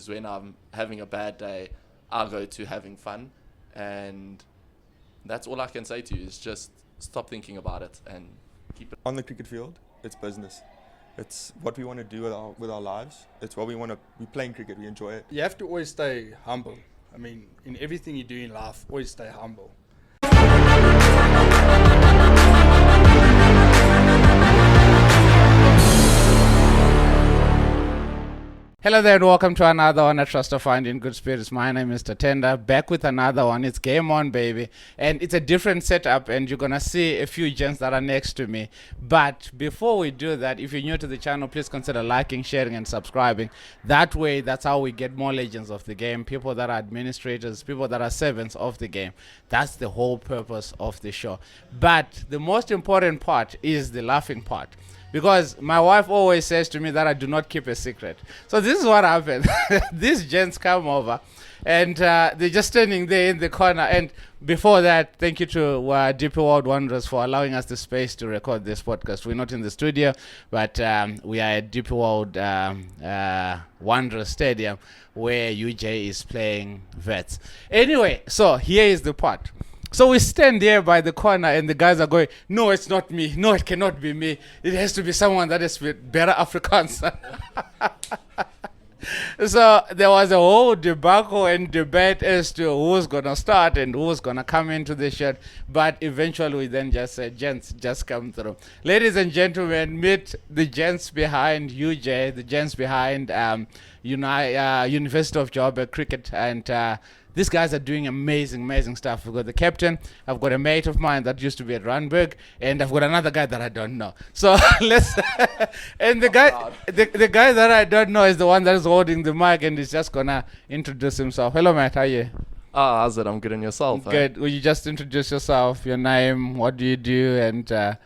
is when I'm having a bad day, I'll go to having fun. And that's all I can say to you is just stop thinking about it and keep it. On the cricket field, it's business. It's what we want to do with our lives. It's what we want to. We playing cricket. We enjoy it. You have to always stay humble. I mean, in everything you do in life, always stay humble. Hello there and welcome to another one at Trust of Finding Good Spirits. My name is Tatenda, back with another one. It's Game On, baby. And it's a different setup and you're going to see a few gents that are next to me. But before we do that, if you're new to the channel, please consider liking, sharing and subscribing. That way, that's how we get more legends of the game, people that are administrators, people that are servants of the game. That's the whole purpose of the show. But the most important part is the laughing part. Because my wife always says to me that I do not keep a secret. So this is what happened. These gents come over and they're just standing there in the corner. And before that, thank you to DP World Wanderers for allowing us the space to record this podcast. We're not in the studio, but we are at DP World Wanderers Stadium where UJ is playing Wits. Anyway, so here is the part. So we stand there by the corner and the guys are going, no, it's not me. No, it cannot be me. It has to be someone that is with better Afrikaans. So there was a whole debacle and debate as to who's going to start and who's going to come into the shirt. But eventually we then just said, gents, just come through. Ladies and gentlemen, meet the gents behind UJ, the gents behind University of Johannesburg Cricket. And these guys are doing amazing stuff. We've got the captain. I've got a mate of mine that used to be at Randburg, and I've got another guy that I don't know. So let's. And the guy that I don't know is the one that is holding the mic, and he's just gonna introduce himself. Hello, mate. How are you? How's it? I'm good. And yourself? Good. Will you just introduce yourself, your name, what do you do, and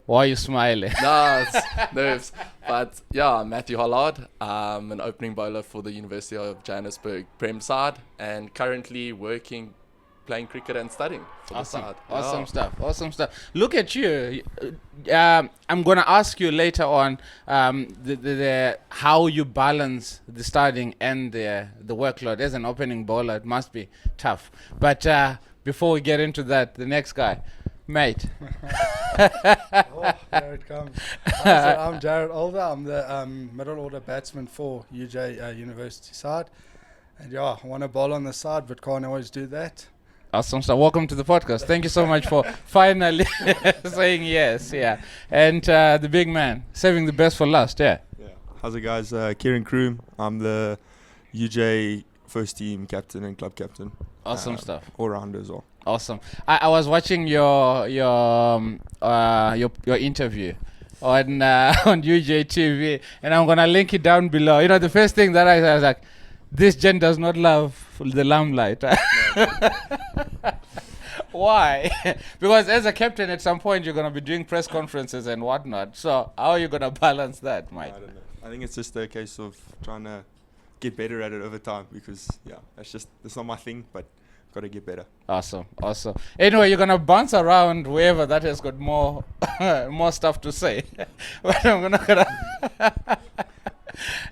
why are you smiling? No, it's nerves. But yeah, I'm Mathew Baillard. I'm an opening bowler for the University of Johannesburg Prem side and currently playing cricket and studying for the side. Awesome stuff. Look at you. I'm going to ask you later on the how you balance the studying and the workload. As an opening bowler, it must be tough. But before we get into that, the next guy. Mate. Oh, there it comes. I'm Jared Alder. I'm the middle order batsman for UJ University side. And yeah, I want to bowl on the side, but can't always do that. Awesome. So welcome to the podcast. Thank you so much for finally saying yes. Yeah. And the big man, saving the best for last. Yeah. How's it, guys? Kieron Crome. I'm the UJ first team captain and club captain. Awesome stuff. All rounder as well. Awesome. I was watching your interview on UJ TV, and I'm gonna link it down below. You know, the first thing that I was like, this gen does not love the limelight. Why? Because as a captain, at some point you're gonna be doing press conferences and whatnot. So how are you gonna balance that, Mike? I don't know. I think it's just a case of trying to get better at it over time because that's not my thing, but got to get better. Awesome. Anyway, you're gonna bounce around wherever that has got more more stuff to say. But I'm gonna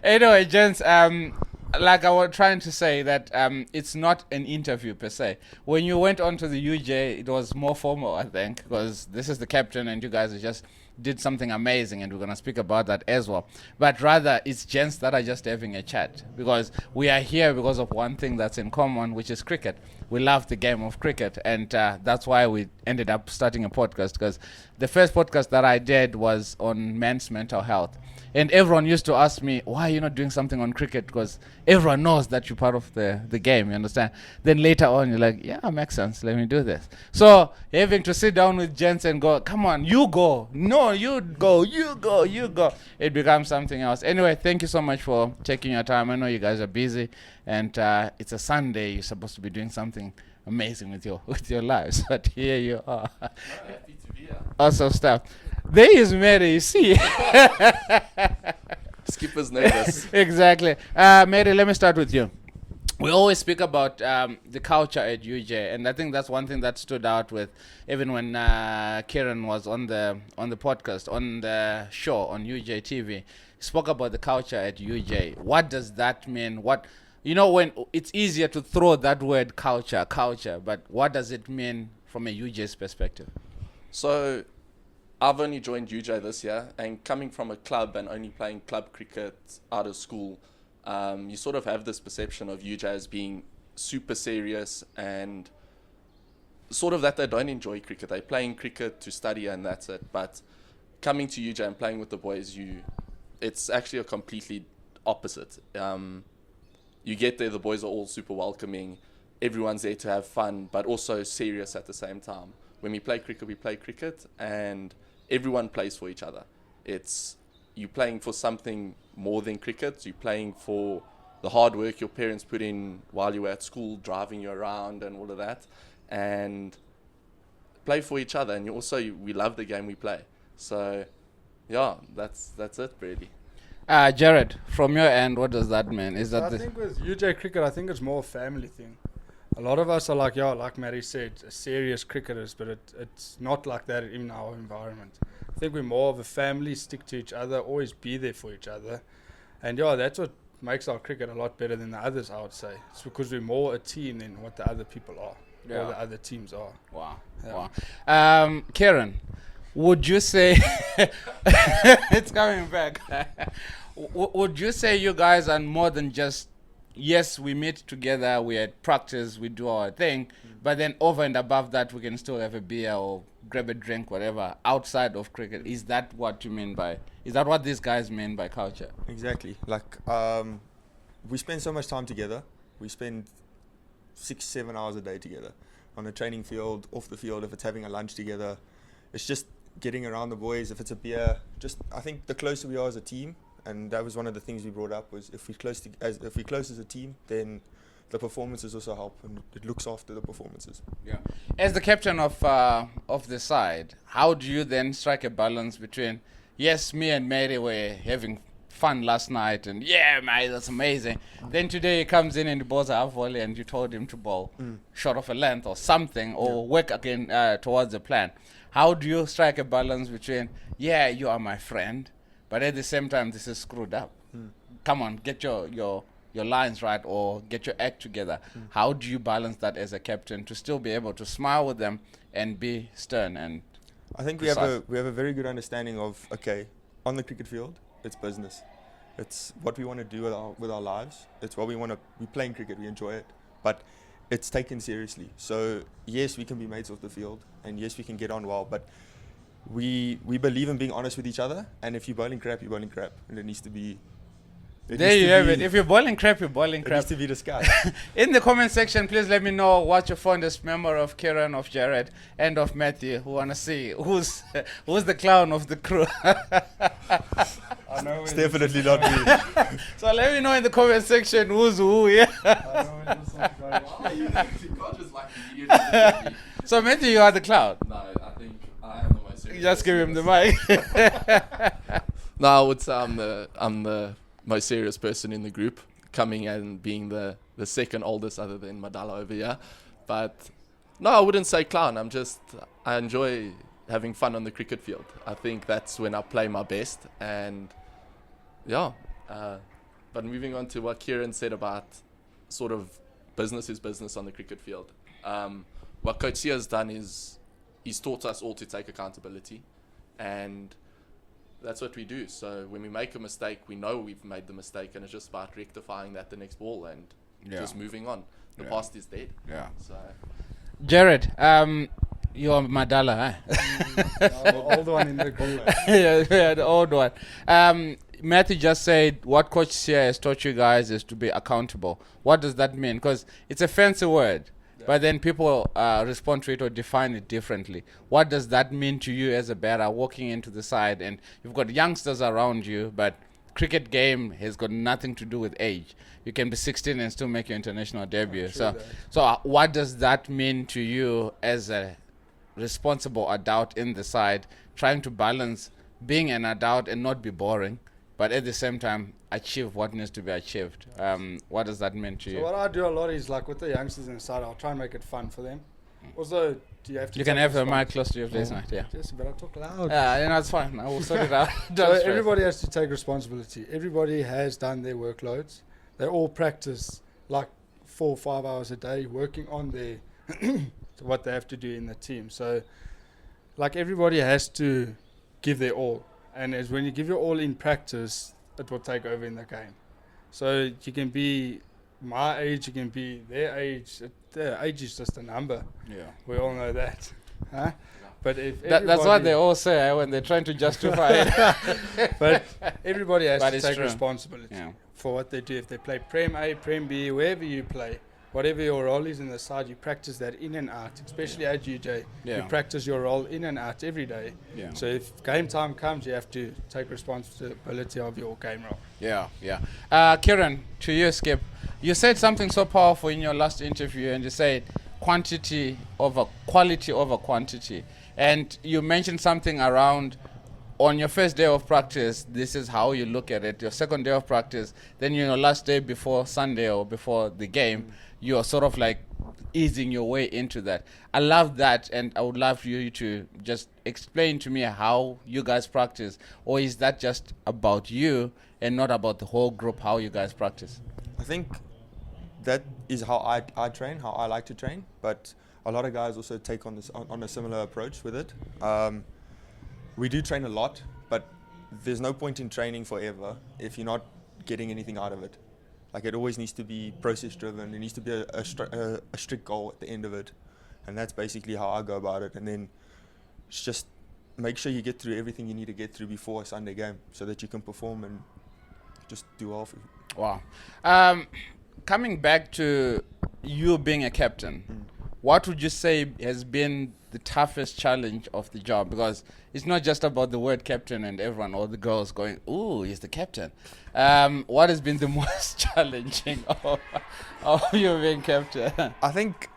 anyway, gents, like I was trying to say that it's not an interview per se. When you went on to the UJ, it was more formal, I think, because this is the captain and you guys just did something amazing, and we're going to speak about that as well. But rather, it's gents that are just having a chat, because we are here because of one thing that's in common, which is cricket. We love the game of cricket, and that's why we ended up starting a podcast, because the first podcast that I did was on men's mental health. And everyone used to ask me, why are you not doing something on cricket? Because everyone knows that you're part of the game, you understand? Then later on, you're like, yeah, makes sense. Let me do this. So having to sit down with gents and go, come on, you go. No, you go. It becomes something else. Anyway, thank you so much for taking your time. I know you guys are busy. And it's a Sunday. You're supposed to be doing something amazing with your lives. But here you are. Happy to be here. Awesome stuff. There is Mary, you see. Skipper's nervous. Exactly. Mary, let me start with you. We always speak about the culture at UJ, and I think that's one thing that stood out with even when Kieron was on the podcast, on the show on UJ TV. He spoke about the culture at UJ. What does that mean? you know, when it's easier to throw that word culture, but what does it mean from a UJ's perspective? So I've only joined UJ this year, and coming from a club and only playing club cricket out of school, you sort of have this perception of UJ as being super serious and sort of that they don't enjoy cricket. They're playing cricket to study and that's it. But coming to UJ and playing with the boys, it's actually a completely opposite. You get there, the boys are all super welcoming. Everyone's there to have fun, but also serious at the same time. When we play cricket, and everyone plays for each other. You're playing for something more than cricket. You're playing for the hard work your parents put in while you were at school, driving you around and all of that, and play for each other. And we love the game we play. So, yeah, that's it really. Jared, from your end, what does that mean? Is that I think with UJ cricket, I think it's more a family thing. A lot of us are like Matty said, serious cricketers, but it's not like that in our environment. I think we're more of a family, stick to each other, always be there for each other. And yeah, that's what makes our cricket a lot better than the others, I would say. It's because we're more a team than what the other people are, or the other teams are. Wow. Yeah. Wow. Kieron, would you say it's coming back? Would you say you guys are more than just, yes, we meet together, we at practice, we do our thing, but then over and above that, we can still have a beer or grab a drink, whatever, outside of cricket? Is that what you mean by, is that what these guys mean by culture? Exactly. Like, we spend so much time together. We spend 6-7 hours a day together on a training field, off the field, if it's having a lunch together. It's just getting around the boys, if it's a beer. Just, I think the closer we are as a team, and that was one of the things we brought up, was if we close as a team, then the performances also help, and it looks after the performances. Yeah. As the captain of the side, how do you then strike a balance between, yes, me and Mary were having fun last night, and yeah, mate, that's amazing. Then today he comes in and he balls a half volley, and you told him to bowl short of a length or something, or work again towards a plan. How do you strike a balance between, yeah, you are my friend, but at the same time, this is screwed up? Come on, get your lines right, or get your act together. How do you balance that as a captain to still be able to smile with them and be stern? And I think we have a very good understanding of, okay, on the cricket field, it's business. It's what we want to do with our lives. It's what we want to. We're playing cricket, we enjoy it, but it's taken seriously. So yes, we can be mates off the field, and yes, we can get on well, but we believe in being honest with each other. And if you're bowling crap, you're bowling crap, and it needs to be. There you have it. If you're boiling crap, you're boiling crap. It needs to be discussed. In the comment section, please let me know what's your fondest memory of Kieron, of Jared, and of Mathew. Who wanna see who's the clown of the crew? I know It's definitely not me. So let me know in the comment section who's who. Yeah. I know where this one's going. You can't just like immediately. So Mathew, you are the clown. No, I think I am the most serious. Just give him the mic. No, I would say I'm the most serious person in the group, coming and being the second oldest other than Madala over here. But no, I wouldn't say clown. I enjoy having fun on the cricket field. I think that's when I play my best. And yeah, but moving on to what Kieron said about sort of business is business on the cricket field. What Coach Sia has done is he's taught us all to take accountability, and that's what we do. So when we make a mistake, we know we've made the mistake, and it's just about rectifying that the next ball and just moving on. The past is dead. Yeah. So, Jared, you're Madala, huh? The old one in the group. yeah, the old one. Mathew just said what Coach Sia has taught you guys is to be accountable. What does that mean? Because it's a fancy word. But then people respond to it or define it differently. What does that mean to you as a batter walking into the side, and you've got youngsters around you, but cricket game has got nothing to do with age. You can be 16 and still make your international debut. So what does that mean to you as a responsible adult in the side, trying to balance being an adult and not be boring, but at the same time achieve what needs to be achieved? What does that mean to you? So what I do a lot is, like, with the youngsters inside, I'll try and make it fun for them. Also, do you have to? You can have the mic close to your face, mate. Yeah. Yes, but I talk loud. It's fine. I will sort it out. So everybody has to take responsibility. Everybody has done their workloads. They all practice like 4 or 5 hours a day working on their what they have to do in the team. So like everybody has to give their all, and as when you give your all in practice, it will take over in the game. So you can be my age, you can be their age. Their age is just a number. Yeah. We all know that. Huh? But if That's what they all say when they're trying to justify it. But everybody has But to it's take true. responsibility Yeah. for what they do. If they play Prem A, Prem B, wherever you play, whatever your role is in the side, you practice that in and out, especially at UJ. Yeah. You practice your role in and out every day. Yeah. So if game time comes, you have to take responsibility of your game role. Yeah, yeah. Kieron, to you, Skip. You said something so powerful in your last interview, and you said quality over quantity. And you mentioned something around on your first day of practice, this is how you look at it. Your second day of practice, then your last day before Sunday or before the game, you're sort of like easing your way into that. I love that, and I would love you to just explain to me how you guys practice, or is that just about you and not about the whole group, how you guys practice? I think that is how I train, how I like to train, but a lot of guys also take on this on a similar approach with it. We do train a lot, but there's no point in training forever if you're not getting anything out of it. Like, it always needs to be process driven. There needs to be a strict goal at the end of it, and that's basically how I go about it. And then it's just make sure you get through everything you need to get through before a Sunday game, so that you can perform and just do well. Wow. Coming back to you being a captain, what would you say has been the toughest challenge of the job? Because it's not just about the word captain and everyone, all the girls going, ooh, he's the captain. What has been the most challenging of you being captain? I think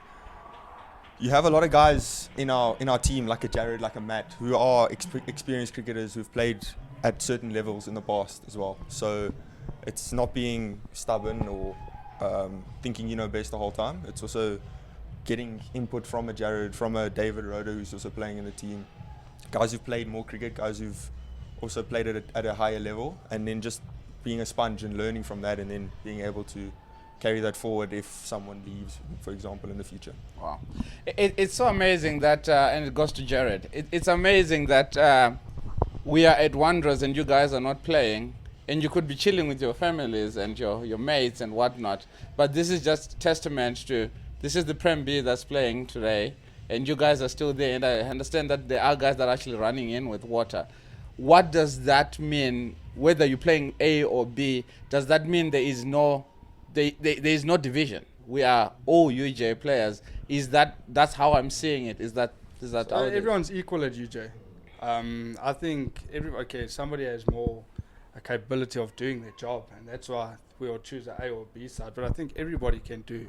you have a lot of guys in our team, like a Jared, like a Matt, who are experienced cricketers who've played at certain levels in the past as well. So it's not being stubborn or thinking you know best the whole time. It's also getting input from a Jared, from a David Roder, who's also playing in the team. Guys who've played more cricket, guys who've also played at a higher level, and then just being a sponge and learning from that, and then being able to carry that forward if someone leaves, for example, in the future. Wow. It's so amazing that, and it goes to Jared, it's amazing that we are at Wanderers and you guys are not playing, and you could be chilling with your families and your mates and whatnot, but this is just testament to, this is the Prem B that's playing today, and you guys are still there, and I understand that there are guys that are actually running in with water. What does that mean, whether you're playing A or B? Does that mean there is no division? We are all UJ players. That's how I'm seeing it? Is that So how it is? everyone's equal at UJ. I think somebody has more a capability of doing their job, and that's why we all choose the A or B side. But I think everybody can do.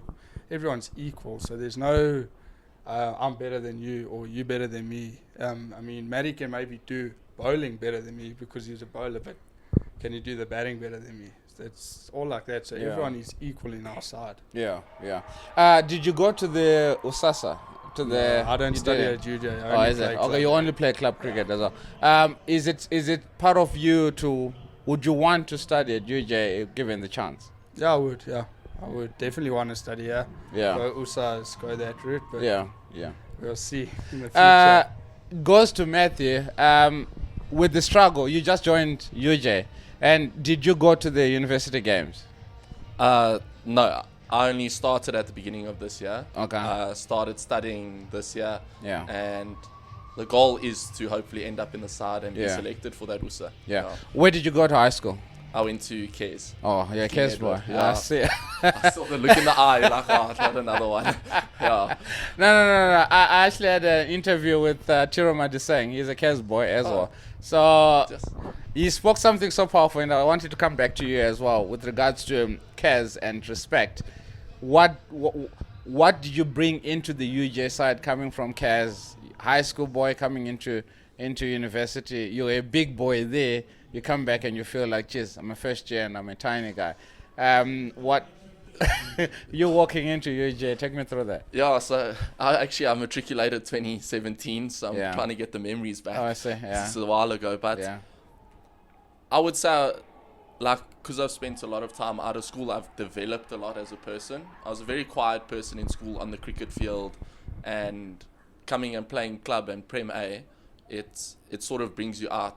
Everyone's equal, so there's no I'm better than you or you better than me. I mean, Matty can maybe do bowling better than me because he's a bowler, but can he do the batting better than me? It's all like that. So Yeah. everyone is equal in our side. Yeah, yeah. Did you go to the USASA? I don't you study didn't? at UJ. I Oh, only is it? play Okay, club. you only play club cricket as well. Is it part of you to? Would you want to study at UJ given the chance? Yeah, I would. Yeah, I would definitely want to study here. Yeah. Go USAS, go that route. But Yeah. we'll see in the future. Goes to Mathew. With the struggle, you just joined UJ, and did you go to the university games? No, I only started at the beginning of this year. Okay. Started studying this year. Yeah. And the goal is to hopefully end up in the side and be Yeah. selected for that USA. Yeah. Where did you go to high school? I went to Cairns. Oh, yeah, King Kes boy. Edward, Yeah, I yeah. see. I saw the look in the eye, like, oh, not another one. Yeah. No. I actually had an interview with Tiro Madisang. He's a Kes boy as well. So Just, he spoke something so powerful, and I wanted to come back to you as well with regards to Kes and respect. What did you bring into the UJ side coming from Kes, high school boy coming into university? You're a big boy there. You come back and you feel like, geez, I'm a first year and I'm a tiny guy. What you're walking into UJ? Take me through that. yeah, so I matriculated 2017, so I'm Yeah. trying to get the memories back. Oh, I see. Yeah. This is a while ago, but Yeah. I would say, like, because I've spent a lot of time out of school, I've developed a lot as a person. I was a very quiet person in school on the cricket field, and coming and playing club and Prem A, it sort of brings you out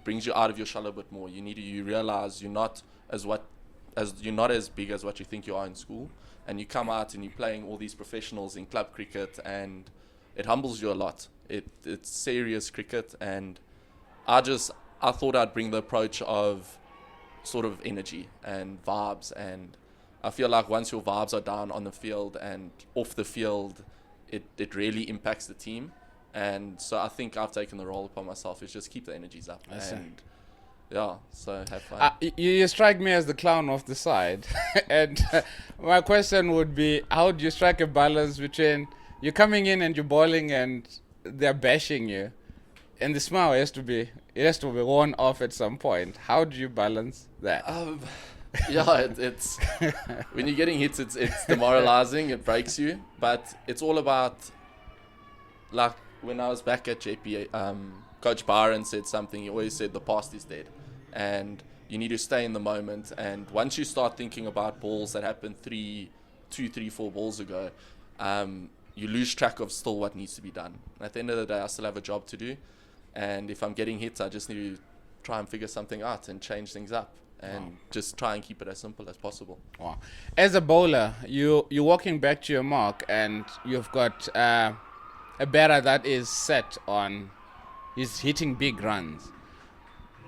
of your shell a bit more. You realize you're not as big as what you think you are in school, and you come out and you're playing all these professionals in club cricket, and it humbles you a lot. It's serious cricket, and I thought I'd bring the approach of sort of energy and vibes, and I feel like once your vibes are down on the field and off the field, it really impacts the team. And so I think I've taken the role upon myself is just keep the energies up. And yeah, so have fun. You strike me as the clown of the side. And my question would be, how do you strike a balance between you're coming in and you're bowling and they're bashing you, and the smile has to be worn off at some point? How do you balance that? Yeah, it's when you're getting hits, it's demoralizing. It breaks you, but it's all about, like when I was back at JP, Coach Byron said something. He always said the past is dead, and you need to stay in the moment. And once you start thinking about balls that happened 4 balls ago, you lose track of still what needs to be done. And at the end of the day, I still have a job to do, and if I'm getting hits, I just need to try and figure something out and change things up, and just try and keep it as simple as possible. Wow. As a bowler, you're walking back to your mark, and you've got a batter that is set on, he's hitting big runs.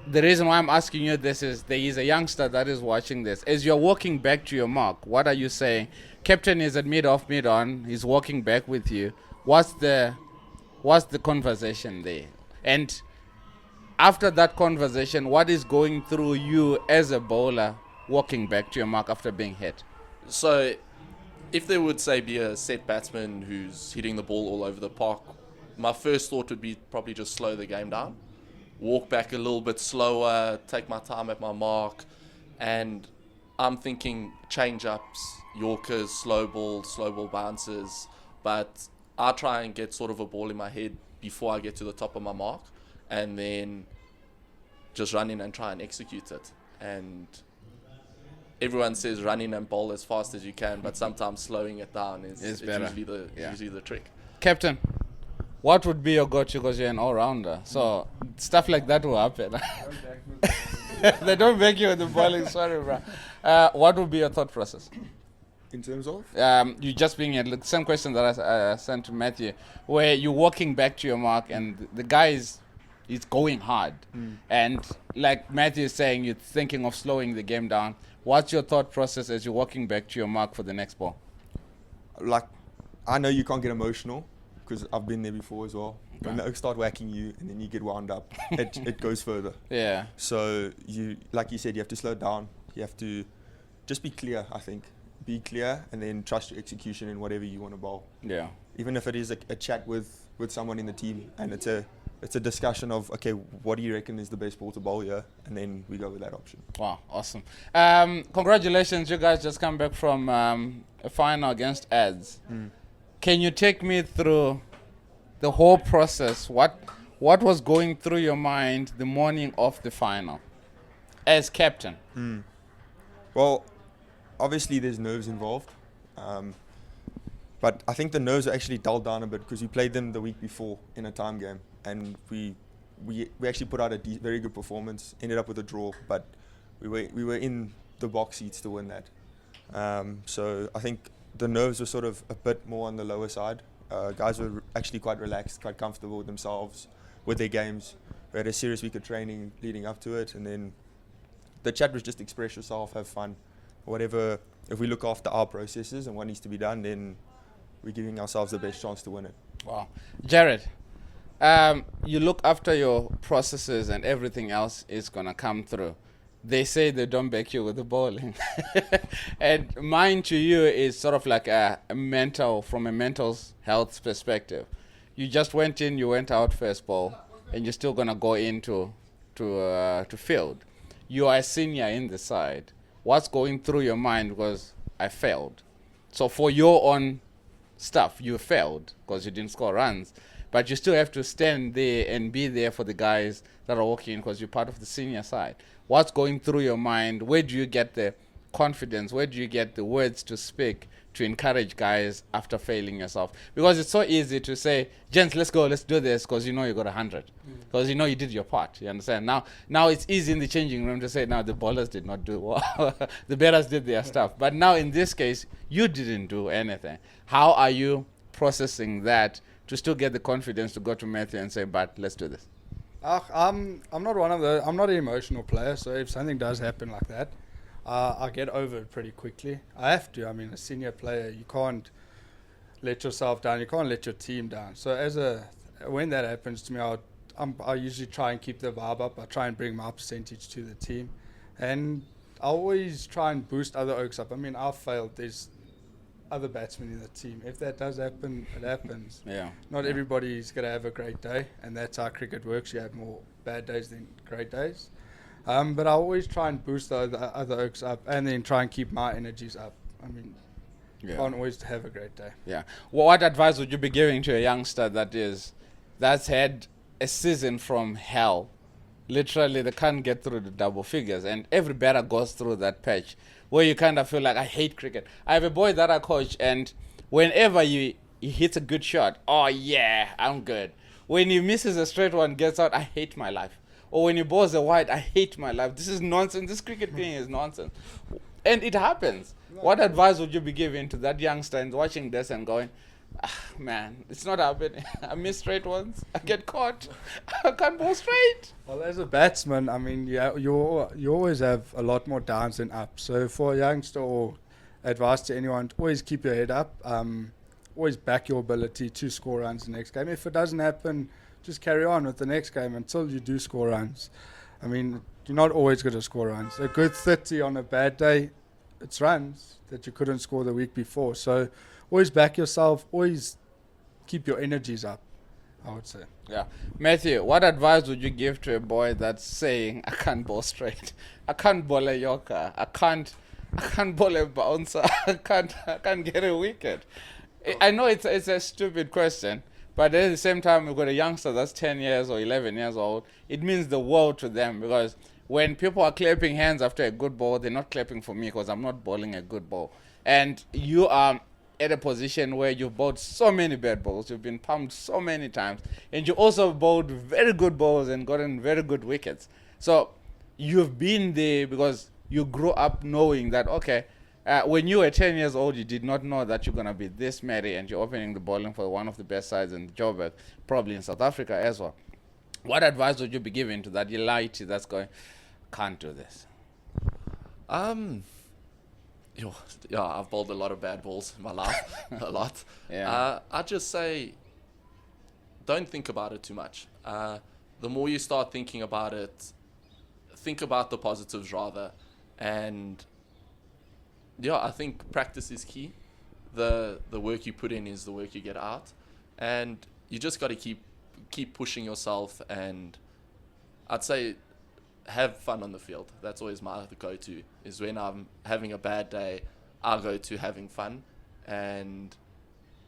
The reason why I'm asking you this is there is a youngster that is watching this. As you're walking back to your mark, what are you saying? Captain is at mid-off, mid-on. He's walking back with you. What's the conversation there? And after that conversation, what is going through you as a bowler walking back to your mark after being hit? So if there would, say, be a set batsman who's hitting the ball all over the park, my first thought would be probably just slow the game down, walk back a little bit slower, take my time at my mark, and I'm thinking change-ups, Yorkers, slow ball bounces, but I try and get sort of a ball in my head before I get to the top of my mark, and then just run in and try and execute it. And everyone says run in and bowl as fast as you can, but sometimes slowing it down is usually the trick. Captain, what would be your go-to, because you're an all-rounder? So stuff like that will happen. They don't beg you with the bowling, sorry, bro. What would be your thought process? In terms of? You just being the same question that I sent to Mathew, where you're walking back to your mark and the guy is going hard. And like Mathew is saying, you're thinking of slowing the game down. What's your thought process as you're walking back to your mark for the next ball? Like, I know you can't get emotional because I've been there before as well. When they start whacking you and then you get wound up, it goes further. Yeah. So you, like you said, you have to slow down. You have to just be clear, I think. Be clear and then trust your execution in whatever you want to bowl. Yeah. Even if it is a chat with someone in the team and it's a discussion of, okay, what do you reckon is the best ball to bowl here? And then we go with that option. Wow, awesome. Congratulations, you guys just come back from a final against Ads. Can you take me through the whole process? What was going through your mind the morning of the final as captain? Well, obviously there's nerves involved. But I think the nerves are actually dulled down a bit because we played them the week before in a time game. And we actually put out a very good performance, ended up with a draw, but we were in the box seats to win that. So I think the nerves were sort of a bit more on the lower side. Guys were actually quite relaxed, quite comfortable with themselves, with their games. We had a serious week of training leading up to it, and then the chat was just express yourself, have fun, whatever. If we look after our processes and what needs to be done, then we're giving ourselves the best chance to win it. Wow. Jared, you look after your processes and everything else is going to come through. They say they don't back you with the bowling. And mine to you is sort of like from a mental health perspective. You just went in, you went out first ball, and you're still going to go into to field. You are a senior in the side. What's going through your mind was, I failed. So for your own stuff, you failed because you didn't score runs. but you still have to stand there and be there for the guys that are walking in because you're part of the senior side. What's going through your mind? Where do you get the confidence? Where do you get the words to speak to encourage guys after failing yourself? Because it's so easy to say, gents, let's go, let's do this, because you know you got 100, because you know you did your part. You understand? Now it's easy in the changing room to say, now the ballers did not do well, the batters did their stuff. But now in this case, you didn't do anything. How are you processing that to still get the confidence to go to Mathew and say, but let's do this? I'm not an emotional player, so if something does happen like that, I get over it pretty quickly. I have to. I mean, a senior player, you can't let yourself down. You can't let your team down. So when that happens to me, I usually try and keep the vibe up. I try and bring my percentage to the team, and I always try and boost other oaks up. I mean, I've failed. There's other batsmen in the team. If that does happen, it happens. Yeah. Not everybody's going to have a great day, and that's how cricket works. You have more bad days than great days. But I always try and boost the other oaks up and then try and keep my energies up. I mean, you can't always have a great day. Yeah. Well, what advice would you be giving to a youngster that's had a season from hell? Literally, they can't get through the double figures, and every batter goes through that patch where you kind of feel like, I hate cricket. I have a boy that I coach, and whenever he hits a good shot, oh yeah, I'm good. When he misses a straight one, gets out, I hate my life. Or when he balls a wide, I hate my life. This is nonsense. This cricket thing is nonsense. And it happens. What advice would you be giving to that youngster and watching this and going, man, it's not happening. I miss straight ones. I get caught. I can't ball straight. Well, as a batsman, I mean, you always have a lot more downs than ups. So for a youngster, or advice to anyone, always keep your head up. Always back your ability to score runs the next game. If it doesn't happen, just carry on with the next game until you do score runs. I mean, you're not always going to score runs. A good 30 on a bad day, it's runs that you couldn't score the week before. So always back yourself, always keep your energies up, I would say. Yeah. Mathew, what advice would you give to a boy that's saying, I can't bowl straight, I can't bowl a yorker, I can't bowl a bouncer, I can't get a wicket? I know it's a stupid question, but at the same time, we've got a youngster that's 10 years or 11 years old. It means the world to them, because when people are clapping hands after a good ball, they're not clapping for me because I'm not bowling a good ball. And you are at a position where you've bowled so many bad balls, you've been pumped so many times, and you also bowled very good balls and gotten very good wickets. So you've been there because you grew up knowing that, okay, when you were 10 years old, you did not know that you're going to be this merry and you're opening the bowling for one of the best sides in Joburg, probably in South Africa as well. What advice would you be giving to that elite that's going, can't do this? I've bowled a lot of bad balls in my life, a lot. Yeah. I'd just say, don't think about it too much. The more you start thinking about it, think about the positives rather. And I think practice is key. The work you put in is the work you get out, and you just got to keep pushing yourself. And I'd say have fun on the field. That's always my go-to. Is when I'm having a bad day, I'll go to having fun, and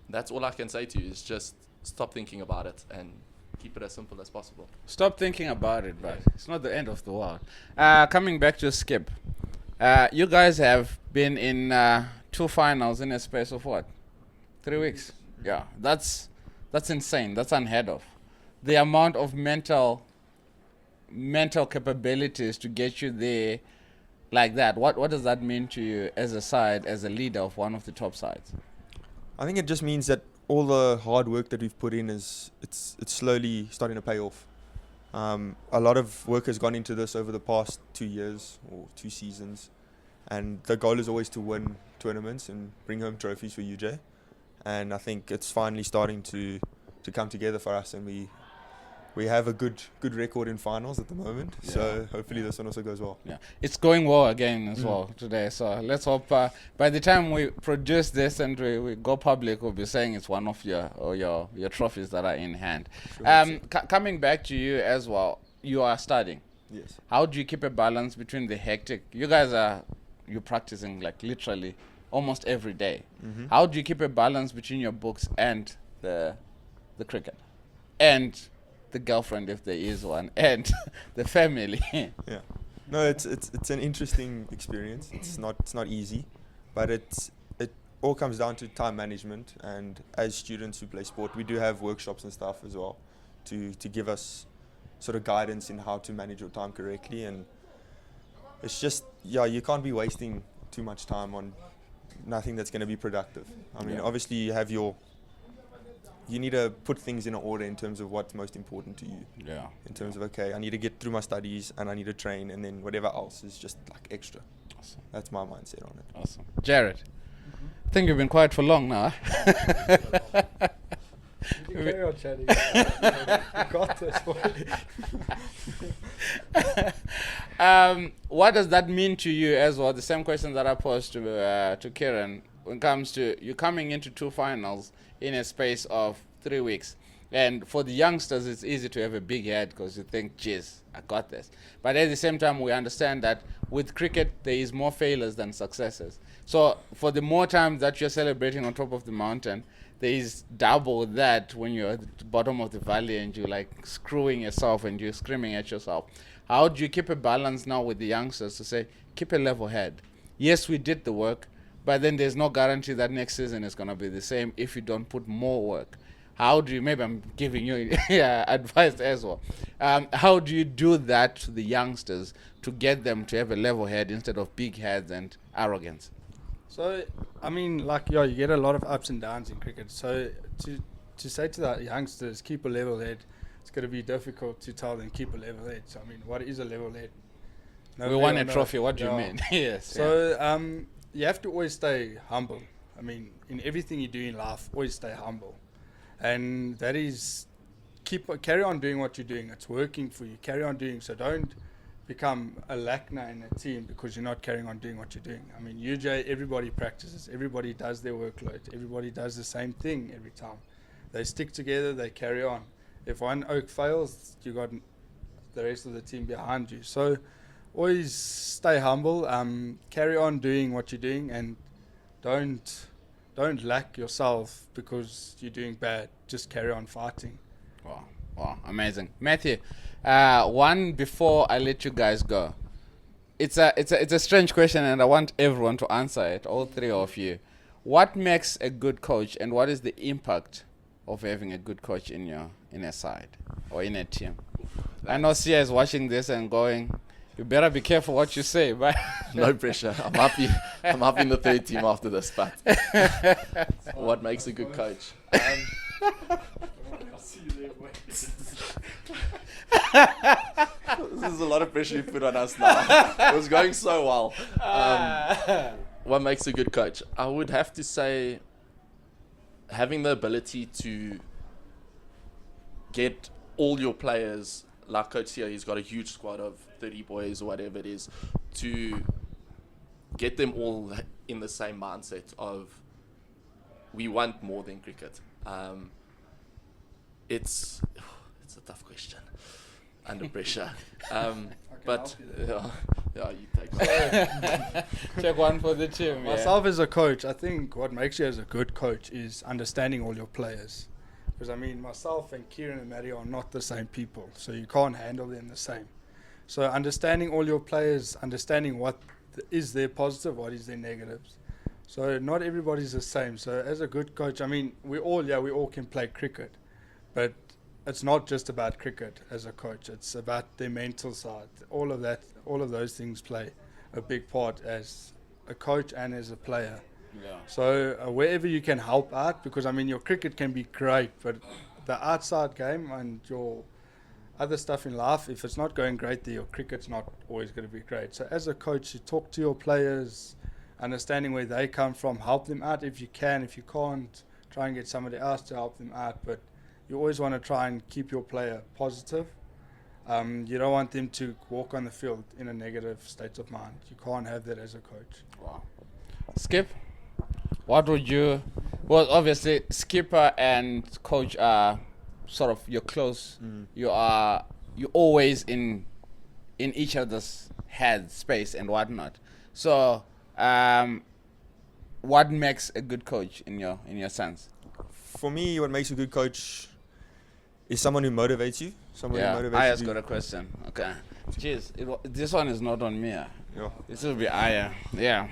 that's all I can say to you. Is just stop thinking about it and keep it as simple as possible. Stop thinking about it, but it's not the end of the world. Coming back to Skip. You guys have been in 2 finals in a space of what? 3 weeks? Yeah, that's insane. That's unheard of. The amount of mental capabilities to get you there like that. What does that mean to you as a side, as a leader of one of the top sides? I think it just means that all the hard work that we've put in it's slowly starting to pay off. A lot of work has gone into this over the past 2 years or 2 seasons, and the goal is always to win tournaments and bring home trophies for UJ. And I think it's finally starting to come together for us, and we have a good record in finals at the moment. Yeah. So hopefully this one also goes well. Yeah, it's going well again as well today. So let's hope by the time we produce this and we go public, we'll be saying it's one of your trophies that are in hand. Sure, coming back to you as well, you are studying. Yes. How do you keep a balance between the hectic? You guys you're practicing like literally almost every day. Mm-hmm. How do you keep a balance between your books and the cricket? and the girlfriend if there is one, and the family. Yeah. No, it's an interesting experience. It's not easy, but it all comes down to time management. And as students who play sport, we do have workshops and stuff as well to give us sort of guidance in how to manage your time correctly. And it's just, you can't be wasting too much time on nothing that's going to be productive. I mean, obviously you need to put things in order in terms of what's most important to you. Yeah. In terms of, okay, I need to get through my studies and I need to train, and then whatever else is just like extra. Awesome. That's my mindset on it. Awesome. Jared, I think you've been quiet for long now. You carry on chatting. You got this. What does that mean to you as well? The same question that I posed to Kieron when it comes to you coming into 2 finals in a space of 3 weeks. And for the youngsters, it's easy to have a big head because you think, geez, I got this. But at the same time, we understand that with cricket, there is more failures than successes. So for the more time that you're celebrating on top of the mountain, there is double that when you're at the bottom of the valley and you're like screwing yourself and you're screaming at yourself. How do you keep a balance now with the youngsters to say, keep a level head? Yes, we did the work, but then there's no guarantee that next season is going to be the same if you don't put more work. How do you, maybe I'm giving you advice as well. How do you do that to the youngsters to get them to have a level head instead of big heads and arrogance? So, I mean, like, you get a lot of ups and downs in cricket. So, to say to the youngsters, keep a level head, it's going to be difficult to tell them keep a level head. So, I mean, what is a level head? We won a trophy. What do you mean? Yes. So, you have to always stay humble. I mean, in everything you do in life, always stay humble. And that is, carry on doing what you're doing. It's working for you. Carry on doing. So don't become a lackner in a team because you're not carrying on doing what you're doing. I mean, UJ, everybody practices. Everybody does their workload. Everybody does the same thing every time. They stick together. They carry on. If one oak fails, you got the rest of the team behind you. So always stay humble. Carry on doing what you're doing, and don't lack yourself because you're doing bad. Just carry on fighting. Wow, amazing. Mathew, one before I let you guys go. It's a strange question, and I want everyone to answer it, all 3 of you. What makes a good coach, and what is the impact of having a good coach in a side or in a team? I know Sia is watching this and going, you better be careful what you say, but no pressure. I'm happy in the 3rd team after this, but what makes a good coach? This is a lot of pressure you put on us now. It was going so well. What makes a good coach? I would have to say having the ability to get all your players, like Coach here, he's got a huge squad of 30 boys or whatever it is, to get them all in the same mindset of we want more than cricket. It's a tough question under pressure. But you take one. Check one for the team. Myself as a coach, I think what makes you as a good coach is understanding all your players. Because, I mean, myself and Kieron and Mathew are not the same people, so you can't handle them the same. So understanding all your players, understanding what is their positive, what is their negatives. So not everybody's the same. So as a good coach, I mean, we all can play cricket, but it's not just about cricket as a coach. It's about their mental side. All of those things play a big part as a coach and as a player. Yeah. So wherever you can help out, because I mean your cricket can be great, but the outside game and your other stuff in life, if it's not going great there, your cricket's not always going to be great. So as a coach, you talk to your players, understanding where they come from, help them out if you can. If you can't, try and get somebody else to help them out. But you always want to try and keep your player positive. You don't want them to walk on the field in a negative state of mind. You can't have that as a coach. Wow. Skip, what would you... Well, obviously, skipper and coach are sort of you're close. You're always in each other's head space and whatnot. So, what makes a good coach in your sense? For me, what makes a good coach is someone who motivates you. Someone who motivates Aya's you. got a question. Okay. Cheers. This one is not on me. Yeah. This will be Aya. Yeah.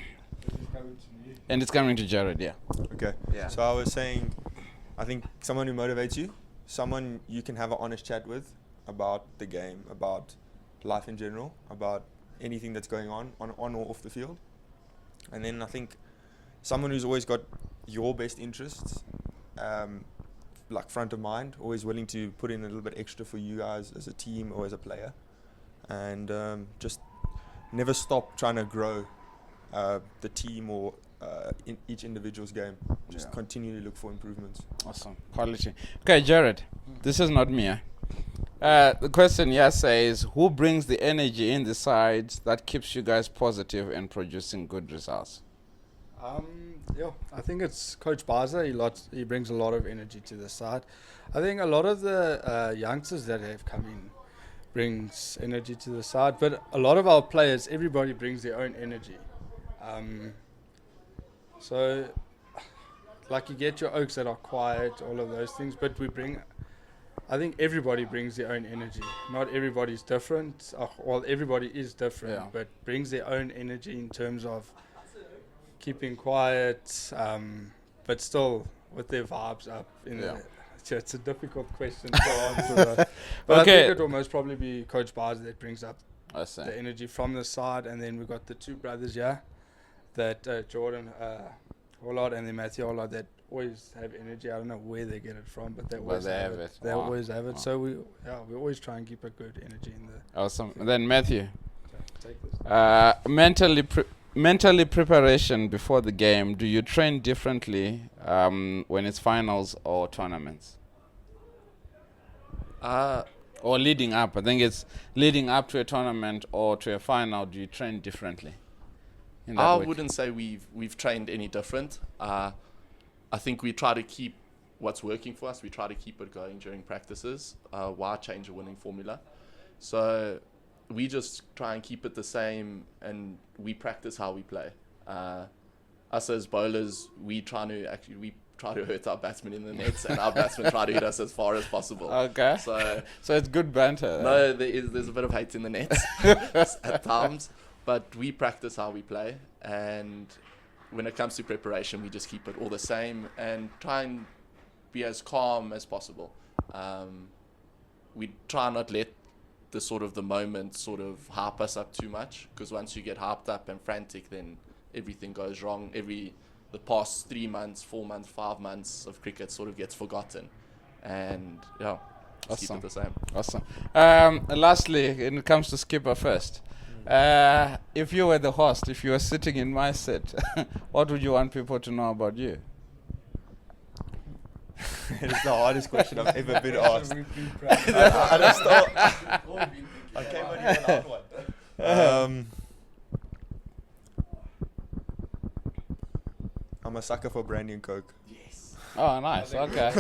And it's coming to Jared. Yeah. Okay. Yeah. So I was saying, I think someone who motivates you, someone you can have an honest chat with about the game, about life in general, about anything that's going on or off the field. And then I think someone who's always got your best interests, like front of mind, always willing to put in a little bit extra for you guys as a team or as a player, and just never stop trying to grow the team or in each individual's game. Just continually look for improvements. Awesome. Quality. Okay, Jared, this is not me. The question here says, who brings the energy in the side that keeps you guys positive and producing good results? I think it's Coach Baillard. He brings a lot of energy to the side. I think a lot of the youngsters that have come in brings energy to the side, but a lot of our players, everybody brings their own energy. So, like you get your Oaks that are quiet, all of those things, but I think everybody brings their own energy. Not everybody's different. Well, everybody is different, but brings their own energy in terms of keeping quiet, but still with their vibes up. It's a difficult question to answer. But I think it will most probably be Coach Baillard that brings up the energy from the side, and then we've got the two brothers, that Jordan Baillard and then Mathew Alder, that always have energy. I don't know where they get it from, but they always have it. They always have it. So we always try and keep a good energy in there. Awesome. And then Mathew, take this. mentally preparation before the game. Do you train differently when it's finals or tournaments? Or leading up? I think it's leading up to a tournament or to a final. Do you train differently? I wouldn't say we've trained any different. I think we try to keep what's working for us. We try to keep it going during practices. Why change a winning formula? So we just try and keep it the same, and we practice how we play. Us as bowlers, we try to hurt our batsmen in the nets, and our batsmen try to hit us as far as possible. Okay. So it's good banter. No, there's a bit of hate in the nets at times, but we practice how we play, and when it comes to preparation, we just keep it all the same and try and be as calm as possible. We try not let the moment sort of hype us up too much, because once you get hyped up and frantic, then everything goes wrong. The past 3 months, 4 months, 5 months of cricket sort of gets forgotten, and just keep it the same. Awesome. Lastly, when it comes to skipper first, if you were the host, if you were sitting in my seat, what would you want people to know about you? It's the hardest question I've ever been asked. I came on here without one. I'm a sucker for brandy and Coke. Yes. Oh, nice. Okay.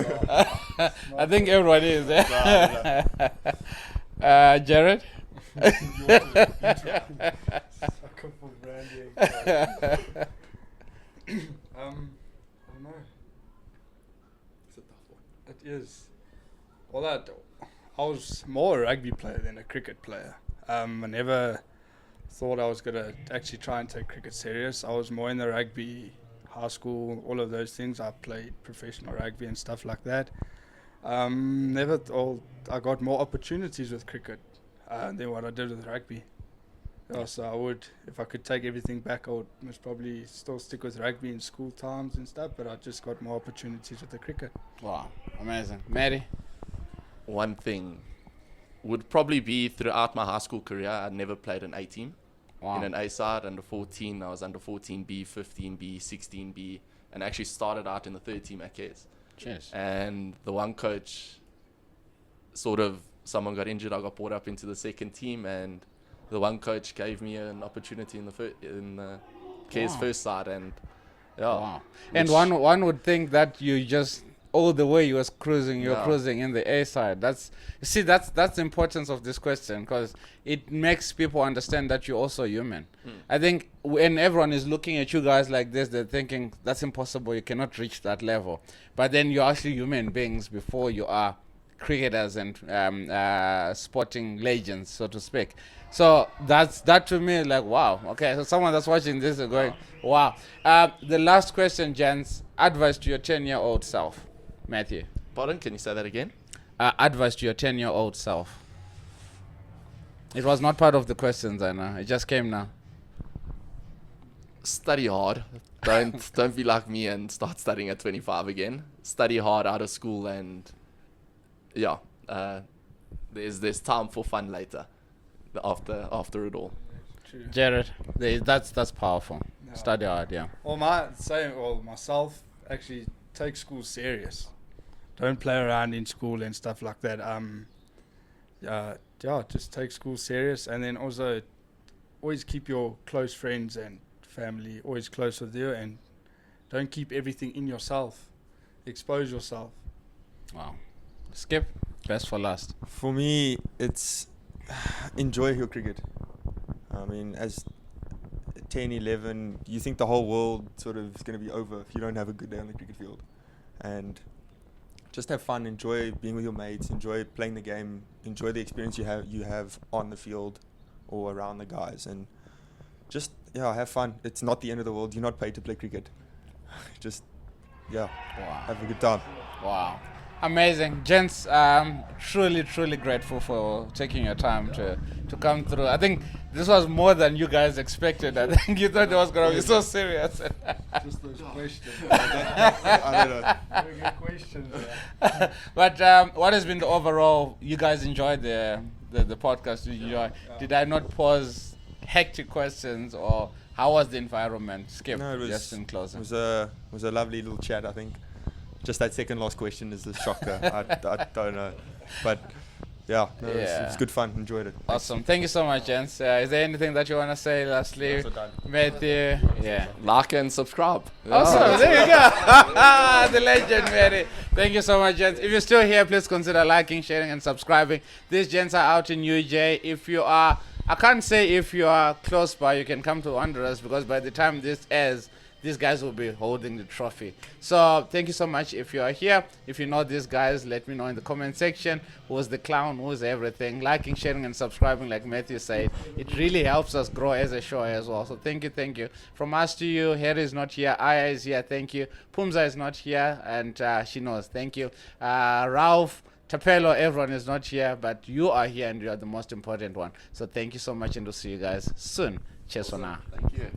I think everybody is there. Jared? Sucker for brandy and Coke. I don't know. It's a tough one. It is. Well, I was more a rugby player than a cricket player. I never thought I was going to actually try and take cricket serious. I was more in the rugby, high school, all of those things. I played professional rugby and stuff like that. I got more opportunities with cricket than what I did with rugby. So I would, if I could take everything back, I would most probably still stick with rugby in school times and stuff, but I just got more opportunities with the cricket. Wow, amazing. Mary? One thing would probably be, throughout my high school career, I never played an A team. Wow. In an A side, under 14, I was under 14B, 15B, 16B, and actually started out in the third team at KS. Cheers. And the one coach, someone got injured, I got brought up into the second team, and the one coach gave me an opportunity in the KS first side, and wow. And one would think that you just all the way you was cruising, you're cruising in the A side. That's the importance of this question, because it makes people understand that you're also human. I think when everyone is looking at you guys like this, they're thinking that's impossible, you cannot reach that level. But then you're actually human beings before you are cricketers and sporting legends, so to speak. So that to me, like, wow. Okay, so someone that's watching this is going, wow. The last question, gents. Advice to your 10-year-old self, Mathew. Pardon, can you say that again? Advice to your 10-year-old self. It was not part of the questions, I know. It just came now. Study hard. Don't be like me and start studying at 25 again. Study hard out of school, and yeah, there's time for fun later. After it all. True. Jared, that's powerful. No. Study hard, yeah. Myself actually take school serious. Don't play around in school and stuff like that. Just take school serious, and then also always keep your close friends and family always close with you, and don't keep everything in yourself. Expose yourself. Wow. Skip, best for last. For me, it's enjoy your cricket. I mean, as 10, 11, you think the whole world sort of is going to be over if you don't have a good day on the cricket field. And just have fun, enjoy being with your mates, enjoy playing the game, enjoy the experience you have on the field or around the guys, and just have fun. It's not the end of the world. You're not paid to play cricket. Just wow. Have a good time. Wow. Amazing. Gents, truly grateful for taking your time to come through. I think this was more than you guys expected. I think you thought it was going to be so serious. Just those questions. I don't know. Very good questions. But what has been the overall? You guys enjoyed the podcast? Did you enjoy? Did I not pose hectic questions, or how was the environment? Skip, No, it was just in closing. It was a lovely little chat, I think. Just that second last question is the shocker. I don't know. But yeah, it's good fun. Enjoyed it. Awesome. Thank you so much, gents. Is there anything that you want to say lastly? Also done. Mathew? Yeah. Like and subscribe. Awesome. There you go. The legend, Mary. Thank you so much, gents. If you're still here, please consider liking, sharing, and subscribing. These gents are out in UJ. If you are, I can't say if you are close by, you can come to Wanderers, because by the time this airs, these guys will be holding the trophy. So thank you so much if you are here. If you know these guys, let me know in the comment section. Who's the clown? Who's everything? Liking, sharing, and subscribing, like Mathew said. It really helps us grow as a show as well. So thank you. From us to you, Harry is not here. Aya is here. Thank you. Pumza is not here, and she knows. Thank you. Ralph, Tapelo, everyone is not here, but you are here, and you are the most important one. So thank you so much, and we'll see you guys soon. Cheers for now. Thank you.